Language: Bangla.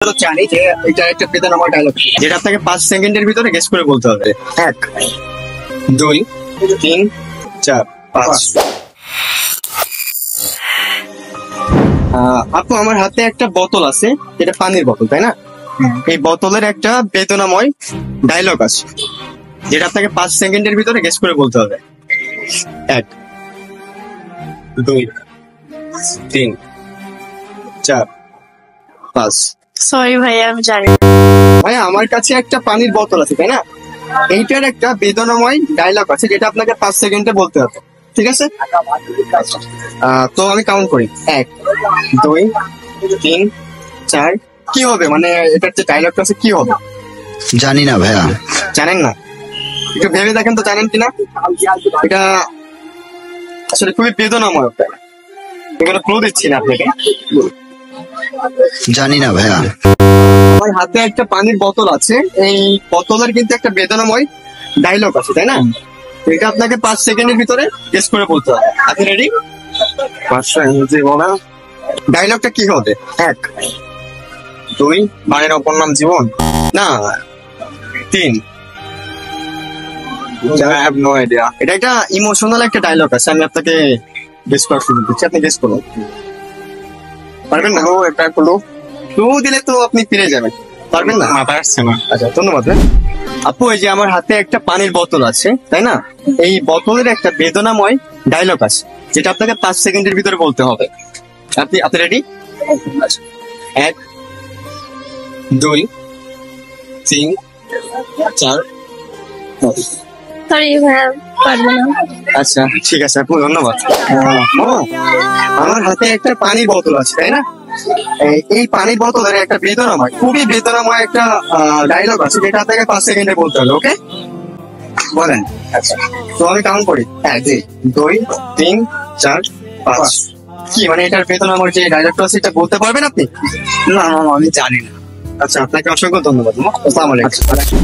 তো জানি যে এটা একটা বেদনাময় ডায়লগ যেটা আপনাকে 5 সেকেন্ডের ভিতরে গেস করে বলতে হবে। 1 2 3 4 5। আপু, আমার হাতে একটা বোতল আছে, এটা পানির বোতল, তাই না? এই বোতলের একটা বেদনাময় ডায়লগ আছে যেটা আপনাকে 5 সেকেন্ডের ভিতরে গেস করে বলতে হবে। 1 2 3 4 5। সরি ভাইয়া, আমি জানি না। ভাইয়া, আমার কাছে একটা পানির বোতল আছে, তাই না? এইটার একটা বেদনাময় ডায়লগ আছে যেটা আপনাকে 5 সেকেন্ডে বলতে হবে, ঠিক আছে? তো আমি কাউন্ট করি। 1 2 3 4। কি হবে, মানে এটার যে ডায়লগটা আছে কি হবে? জানি না ভাইয়া। জানেন না? একটু ভেবে দেখেন তো, জানেন কিনা। এটা আসলে খুবই বেদনাময় একটা। এখানে ক্লু দিচ্ছি না আপনাকে। জানি না ভাইয়া। আমার হাতে একটা পানির বোতল আছে, এই বোতলের কিন্তু একটা বেদনাময় ডায়লগ আছে, তাই না? তো এটা আপনাকে 5 সেকেন্ডের ভিতরে গেস করে বলতে হবে। আপনি রেডি? 5 সেকেন্ড বলা। ডায়লগটা কি হবে? 1 2 বানের অপর নাম জীবন, না 3 I have no idea. এটা একটা ইমোশনাল একটা ডায়লগ আছে, আমি আপনাকে গেস করার সুযোগ দিচ্ছি, আপনি গেস করুন। পারবেন না? একটা ক্লু দিলে তো আপনি ফিরে যাবেন। পারবেন না? মাথায় আসছে না। আচ্ছা, ধন্যবাদ। আপু, এই যে আমার হাতে একটা পানির বোতল আছে, তাই না? এই বোতলের একটা বেদনাময় ডায়লগ আছে যেটা আপনাকে 5 সেকেন্ডের ভিতরে বলতে হবে। আপনি রেডি? 1 2 3 4 5। সরি ভাইয়া, পারবো না। আচ্ছা, ঠিক আছে আপু, ধন্যবাদ। আমার হাতে একটা পানির বোতল আছে, তাই না? এই পানির বোতলের একটা বেদনাময়, খুবই বেদনাময় একটা ডায়লগ আছে যেটা আপনাকে 5 সেকেন্ডে বলতে হবে। ওকে, বলেন। আচ্ছা, তো আমি কাউন্ট করি। 1 2 3 4 5। কি মানে এটার বেদনাময় যে ডায়লগটা আছে এটা বলতে পারবেন আপনি? না, আমি জানি না। আচ্ছা, আপনাকে অসংখ্য ধন্যবাদ। আসসালামু আলাইকুম।